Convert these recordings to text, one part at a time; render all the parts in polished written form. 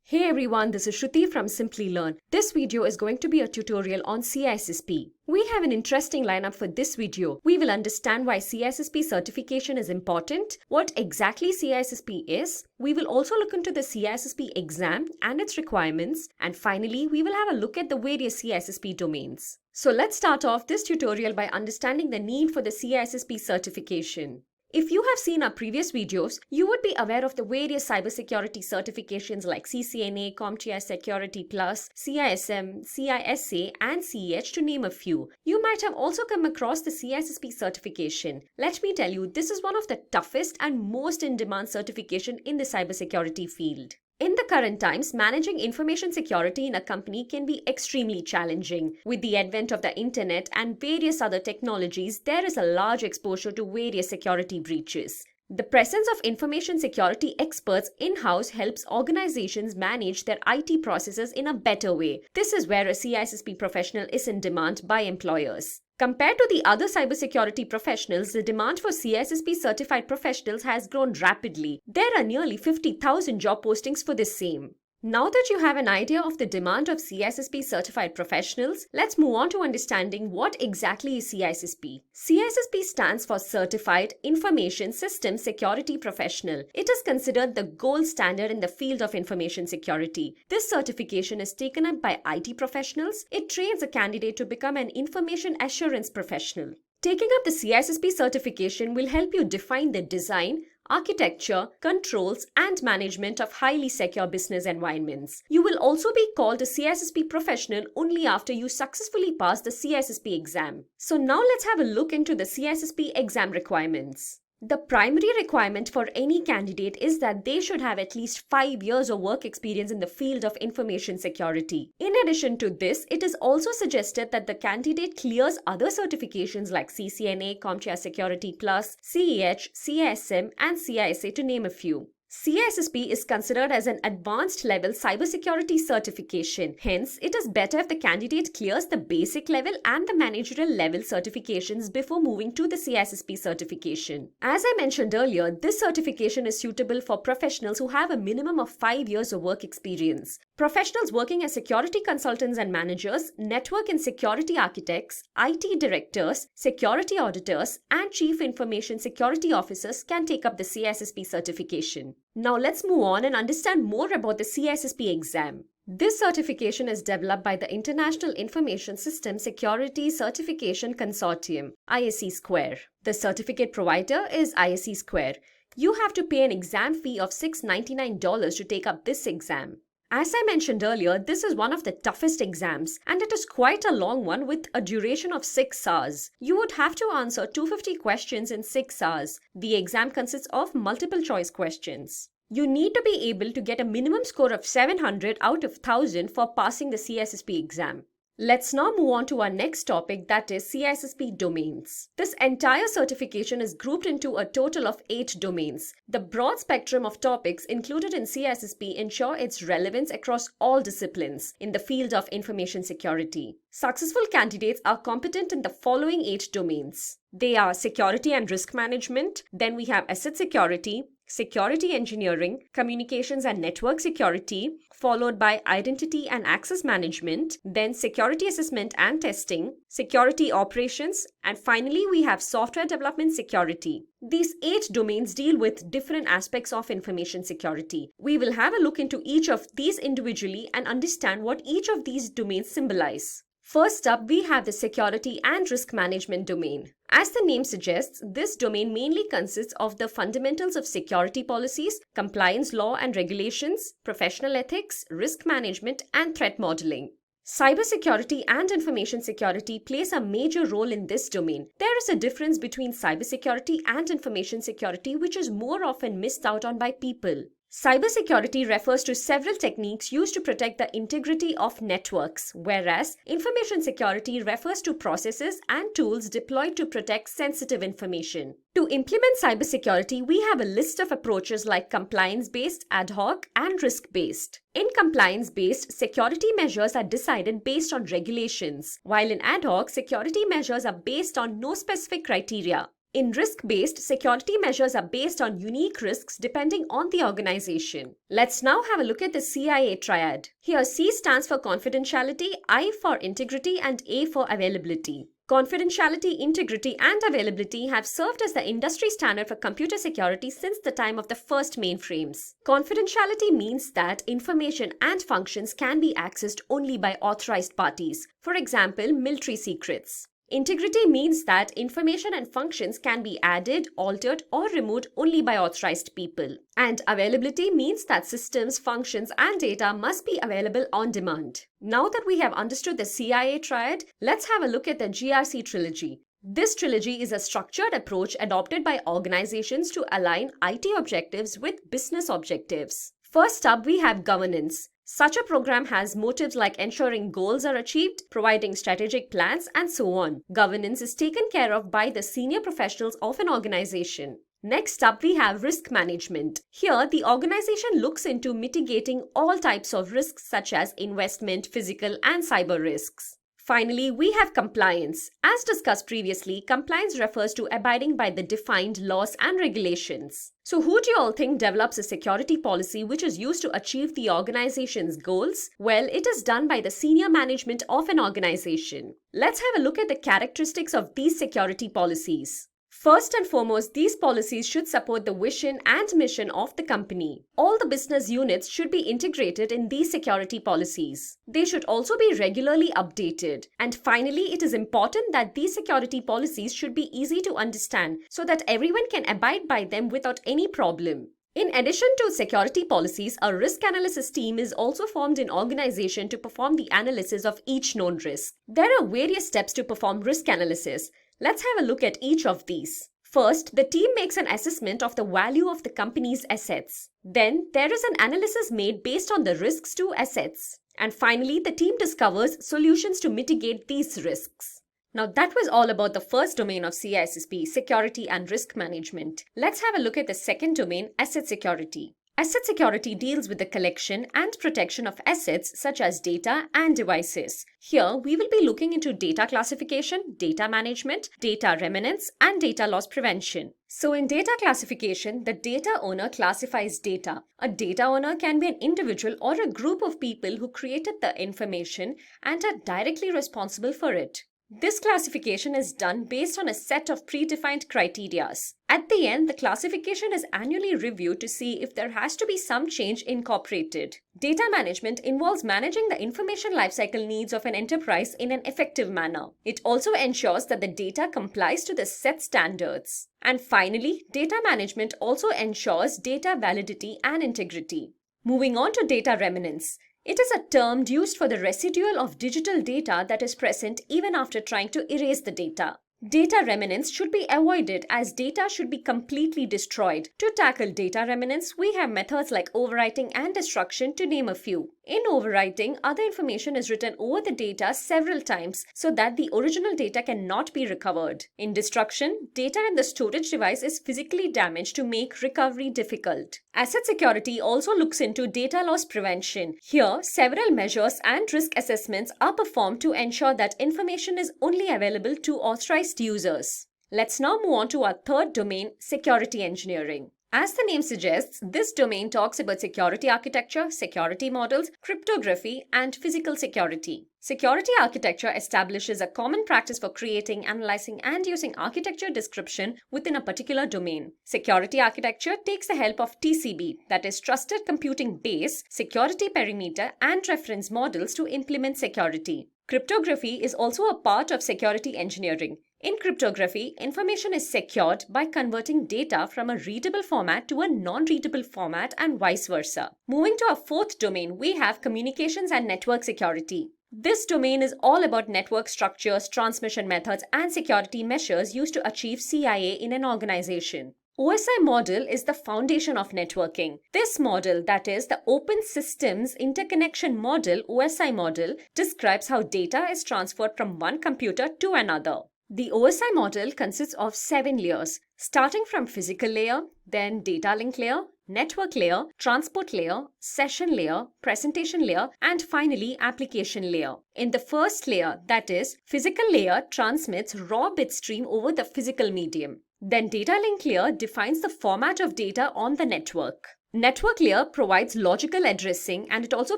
Hey everyone, this is Shruti from Simplilearn. This video is going to be a tutorial on CISSP. We have an interesting lineup for this video. We will understand why CISSP certification is important, what exactly CISSP is. We will also look into the CISSP exam and its requirements. And finally, we will have a look at the various CISSP domains. So let's start off this tutorial by understanding the need for the CISSP certification. If you have seen our previous videos, you would be aware of the various cybersecurity certifications like CCNA, CompTIA Security Plus, CISM, CISA, and CEH to name a few. You might have also come across the CISSP certification. Let me tell you, this is one of the toughest and most in-demand certification in the cybersecurity field. In the current times, managing information security in a company can be extremely challenging. With the advent of the internet and various other technologies, there is a large exposure to various security breaches. The presence of information security experts in-house helps organizations manage their IT processes in a better way. This is where a CISSP professional is in demand by employers. Compared to the other cybersecurity professionals, the demand for CISSP certified professionals has grown rapidly. There are nearly 50,000 job postings for the same. Now that you have an idea of the demand of CISSP certified professionals, let's move on to understanding what exactly is CISSP. CISSP stands for Certified Information System Security Professional. It is considered the gold standard in the field of information security. This certification is taken up by IT professionals. It trains a candidate to become an information assurance professional. Taking up the CISSP certification will help you define the design, architecture, controls, and management of highly secure business environments. You will also be called a CISSP professional only after you successfully pass the CISSP exam. So now let's have a look into the CISSP exam requirements. The primary requirement for any candidate is that they should have at least 5 years of work experience in the field of information security. In addition to this, it is also suggested that the candidate clears other certifications like CCNA, CompTIA Security Plus, CEH, CISM, and CISA to name a few. CISSP is considered as an advanced level cybersecurity certification. Hence, it is better if the candidate clears the basic level and the managerial level certifications before moving to the CISSP certification. As I mentioned earlier, this certification is suitable for professionals who have a minimum of 5 years of work experience. Professionals working as security consultants and managers, network and security architects, IT directors, security auditors, and chief information security officers can take up the CISSP certification. Now let's move on and understand more about the CISSP exam. This certification is developed by the International Information System Security Certification Consortium, ISC Square. The certificate provider is ISC Square. You have to pay an exam fee of $699 to take up this exam. As I mentioned earlier, this is one of the toughest exams, and it is quite a long one with a duration of 6 hours. You would have to answer 250 questions in 6 hours. The exam consists of multiple choice questions. You need to be able to get a minimum score of 700 out of 1000 for passing the CISSP exam. Let's now move on to our next topic, that is CISSP Domains. This entire certification is grouped into a total of 8 domains. The broad spectrum of topics included in CISSP ensure its relevance across all disciplines in the field of information security. Successful candidates are competent in the following 8 domains. They are security and risk management, then we have asset security, security engineering, communications and network security, followed by identity and access management, then security assessment and testing, security operations, and finally we have software development security. These 8 domains deal with different aspects of information security. We will have a look into each of these individually and understand what each of these domains symbolize. First up, we have the security and risk management domain. As the name suggests, this domain mainly consists of the fundamentals of security policies, compliance law and regulations, professional ethics, risk management, and threat modeling. Cybersecurity and information security plays a major role in this domain. There is a difference between cybersecurity and information security which is more often missed out on by people. Cybersecurity refers to several techniques used to protect the integrity of networks, whereas information security refers to processes and tools deployed to protect sensitive information. To implement cybersecurity, we have a list of approaches like compliance-based, ad hoc, and risk-based. In compliance-based, security measures are decided based on regulations, while in ad hoc, security measures are based on no specific criteria. In risk-based, security measures are based on unique risks depending on the organization. Let's now have a look at the CIA triad. Here, C stands for confidentiality, I for integrity, and A for availability. Confidentiality, integrity, and availability have served as the industry standard for computer security since the time of the first mainframes. Confidentiality means that information and functions can be accessed only by authorized parties, for example, military secrets. Integrity means that information and functions can be added, altered, or removed only by authorized people. And availability means that systems, functions, and data must be available on demand. Now that we have understood the CIA triad, let's have a look at the GRC trilogy. This trilogy is a structured approach adopted by organizations to align IT objectives with business objectives. First up, we have governance. Such a program has motives like ensuring goals are achieved, providing strategic plans, and so on. Governance is taken care of by the senior professionals of an organization. Next up, we have risk management. Here, the organization looks into mitigating all types of risks such as investment, physical, and cyber risks. Finally, we have compliance. As discussed previously, compliance refers to abiding by the defined laws and regulations. So who do you all think develops a security policy which is used to achieve the organization's goals? Well, it is done by the senior management of an organization. Let's have a look at the characteristics of these security policies. First and foremost, these policies should support the vision and mission of the company. All the business units should be integrated in these security policies. They should also be regularly updated. And finally, it is important that these security policies should be easy to understand so that everyone can abide by them without any problem. In addition to security policies, a risk analysis team is also formed in organization to perform the analysis of each known risk. There are various steps to perform risk analysis. Let's have a look at each of these. First, the team makes an assessment of the value of the company's assets. Then, there is an analysis made based on the risks to assets. And finally, the team discovers solutions to mitigate these risks. Now, that was all about the first domain of CISSP, security and risk management. Let's have a look at the second domain, asset security. Asset security deals with the collection and protection of assets such as data and devices. Here, we will be looking into data classification, data management, data remnants, and data loss prevention. So in data classification, the data owner classifies data. A data owner can be an individual or a group of people who created the information and are directly responsible for it. This classification is done based on a set of predefined criteria. At the end, the classification is annually reviewed to see if there has to be some change incorporated. Data management involves managing the information lifecycle needs of an enterprise in an effective manner. It also ensures that the data complies to the set standards. And finally, data management also ensures data validity and integrity. Moving on to data remnants. It is a term used for the residual of digital data that is present even after trying to erase the data. Data remnants should be avoided as data should be completely destroyed. To tackle data remnants, we have methods like overwriting and destruction to name a few. In overwriting, other information is written over the data several times so that the original data cannot be recovered. In destruction, data in the storage device is physically damaged to make recovery difficult. Asset security also looks into data loss prevention. Here, several measures and risk assessments are performed to ensure that information is only available to authorized users. Let's now move on to our third domain, security engineering. As the name suggests, this domain talks about security architecture, security models, cryptography, and physical security. Security architecture establishes a common practice for creating, analyzing, and using architecture description within a particular domain. Security architecture takes the help of TCB, that is Trusted Computing Base, security perimeter, and reference models to implement security. Cryptography is also a part of security engineering. In cryptography, information is secured by converting data from a readable format to a non-readable format and vice versa. Moving to our fourth domain, we have communications and network security. This domain is all about network structures, transmission methods, and security measures used to achieve CIA in an organization. OSI model is the foundation of networking. This model, that is the Open Systems Interconnection Model, OSI model, describes how data is transferred from one computer to another. The OSI model consists of 7 layers, starting from physical layer, then data link layer, network layer, transport layer, session layer, presentation layer, and finally application layer. In the first layer, that is, physical layer transmits raw bit stream over the physical medium. Then data link layer defines the format of data on the network. Network layer provides logical addressing, and it also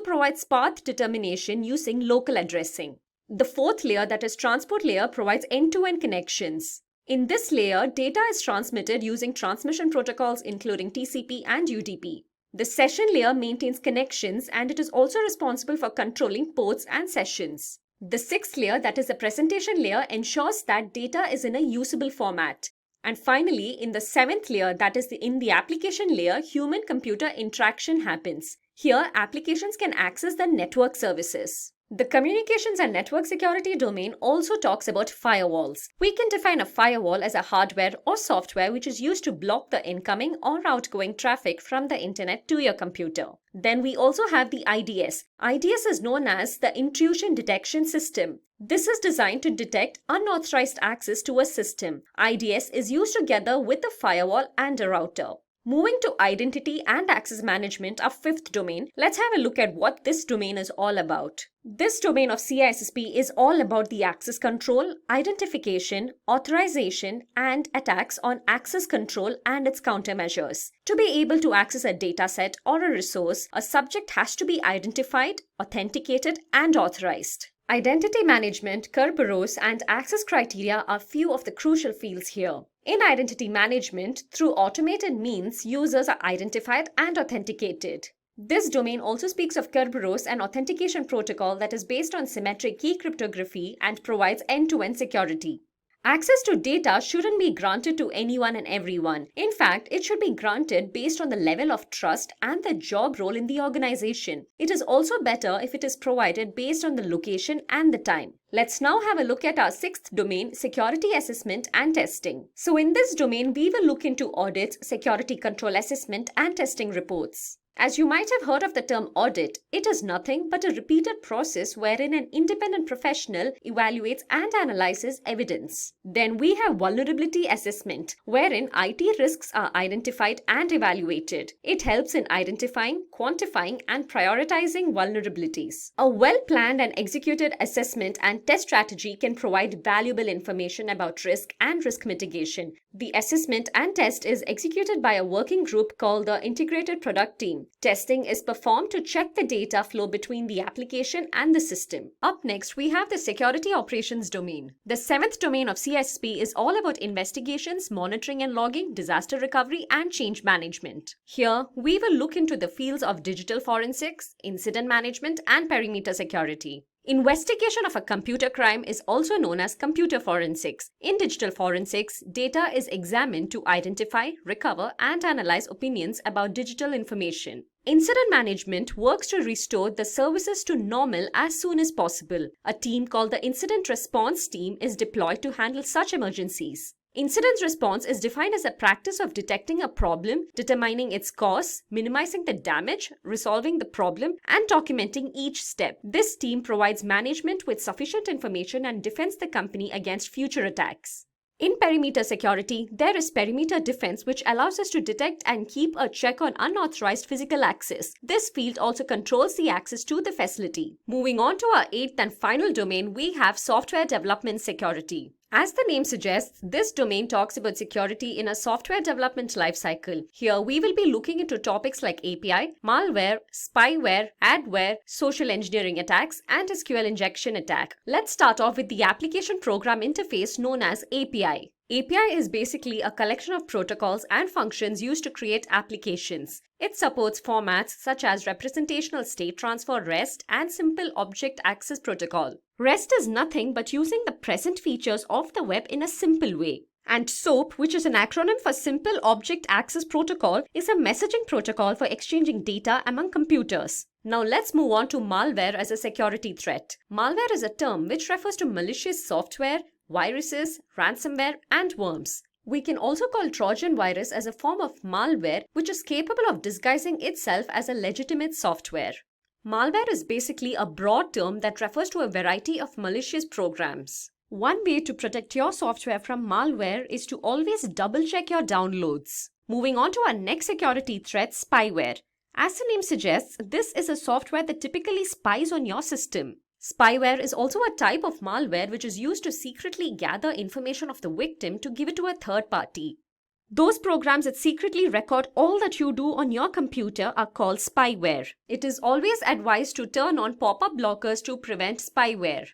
provides path determination using local addressing. The fourth layer, that is transport layer, provides end-to-end connections. In this layer, data is transmitted using transmission protocols including TCP and UDP. The session layer maintains connections, and it is also responsible for controlling ports and sessions. The sixth layer, that is the presentation layer, ensures that data is in a usable format. And finally, in the seventh layer, that is in the application layer, human-computer interaction happens. Here, applications can access the network services. The communications and network security domain also talks about firewalls. We can define a firewall as a hardware or software which is used to block the incoming or outgoing traffic from the internet to your computer. Then we also have the IDS. IDS is known as the Intrusion Detection System. This is designed to detect unauthorized access to a system. IDS is used together with a firewall and a router. Moving to identity and access management, our fifth domain, let's have a look at what this domain is all about. This domain of CISSP is all about the access control, identification, authorization, and attacks on access control and its countermeasures. To be able to access a dataset or a resource, a subject has to be identified, authenticated, and authorized. Identity management, Kerberos, and access criteria are few of the crucial fields here. In identity management, through automated means, users are identified and authenticated. This domain also speaks of Kerberos, an authentication protocol that is based on symmetric key cryptography and provides end-to-end security. Access to data shouldn't be granted to anyone and everyone. In fact, it should be granted based on the level of trust and the job role in the organization. It is also better if it is provided based on the location and the time. Let's now have a look at our sixth domain, security assessment and testing. So in this domain, we will look into audits, security control assessment, and testing reports. As you might have heard of the term audit, it is nothing but a repeated process wherein an independent professional evaluates and analyzes evidence. Then we have vulnerability assessment, wherein IT risks are identified and evaluated. It helps in identifying, quantifying, and prioritizing vulnerabilities. A well-planned and executed assessment and test strategy can provide valuable information about risk and risk mitigation. The assessment and test is executed by a working group called the Integrated Product Team. Testing is performed to check the data flow between the application and the system. Up next, we have the security operations domain. The seventh domain of CISSP is all about investigations, monitoring and logging, disaster recovery, and change management. Here, we will look into the fields of digital forensics, incident management, and perimeter security. Investigation of a computer crime is also known as computer forensics. In digital forensics, data is examined to identify, recover, and analyze opinions about digital information. Incident management works to restore the services to normal as soon as possible. A team called the Incident Response Team is deployed to handle such emergencies. Incident response is defined as a practice of detecting a problem, determining its cause, minimizing the damage, resolving the problem, and documenting each step. This team provides management with sufficient information and defends the company against future attacks. In perimeter security, there is perimeter defense, which allows us to detect and keep a check on unauthorized physical access. This field also controls the access to the facility. Moving on to our eighth and final domain, we have software development security. As the name suggests, this domain talks about security in a software development lifecycle. Here, we will be looking into topics like API, malware, spyware, adware, social engineering attacks, and SQL injection attack. Let's start off with the application program interface known as API. API is basically a collection of protocols and functions used to create applications. It supports formats such as representational state transfer REST and simple object access protocol. REST is nothing but using the present features of the web in a simple way. And SOAP, which is an acronym for Simple Object Access Protocol, is a messaging protocol for exchanging data among computers. Now let's move on to malware as a security threat. Malware is a term which refers to malicious software, viruses, ransomware, and worms. We can also call Trojan virus as a form of malware which is capable of disguising itself as a legitimate software. Malware is basically a broad term that refers to a variety of malicious programs. One way to protect your software from malware is to always double-check your downloads. Moving on to our next security threat, spyware. As the name suggests, this is a software that typically spies on your system. Spyware is also a type of malware which is used to secretly gather information of the victim to give it to a third party. Those programs that secretly record all that you do on your computer are called spyware. It is always advised to turn on pop-up blockers to prevent spyware.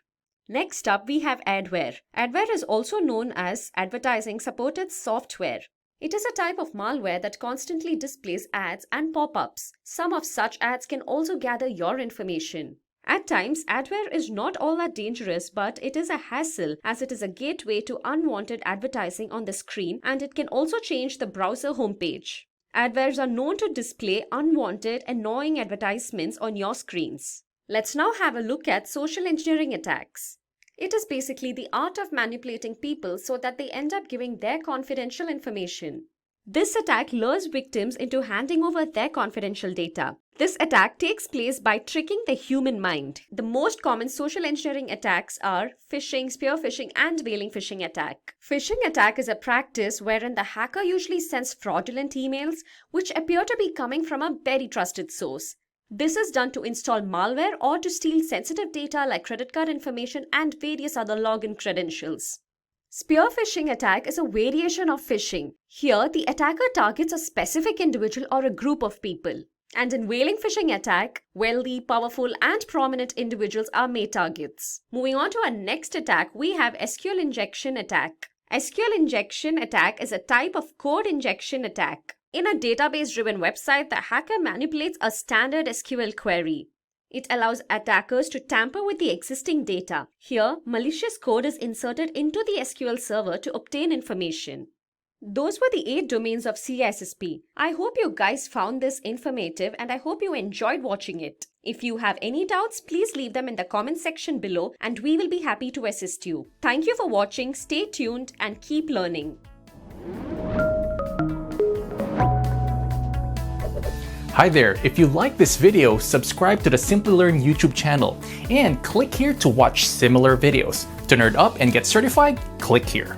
Next up, we have adware. Adware is also known as advertising supported software. It is a type of malware that constantly displays ads and pop-ups. Some of such ads can also gather your information. At times, adware is not all that dangerous, but it is a hassle as it is a gateway to unwanted advertising on the screen, and it can also change the browser homepage. Adwares are known to display unwanted, annoying advertisements on your screens. Let's now have a look at social engineering attacks. It is basically the art of manipulating people so that they end up giving their confidential information. This attack lures victims into handing over their confidential data. This attack takes place by tricking the human mind. The most common social engineering attacks are phishing, spear phishing, and mailing phishing attack. Phishing attack is a practice wherein the hacker usually sends fraudulent emails which appear to be coming from a very trusted source. This is done to install malware or to steal sensitive data like credit card information and various other login credentials. Spear phishing attack is a variation of phishing. Here, the attacker targets a specific individual or a group of people. And in mailing phishing attack, wealthy, powerful, and prominent individuals are made targets. Moving on to our next attack, we have SQL injection attack. SQL injection attack is a type of code injection attack. In a database-driven website, the hacker manipulates a standard SQL query. It allows attackers to tamper with the existing data. Here, malicious code is inserted into the SQL server to obtain information. Those were the 8 domains of CISSP. I hope you guys found this informative and I hope you enjoyed watching it. If you have any doubts, please leave them in the comment section below and we will be happy to assist you. Thank you for watching, stay tuned and keep learning. Hi there, if you like this video, subscribe to the Simplilearn YouTube channel and click here to watch similar videos. To nerd up and get certified, click here.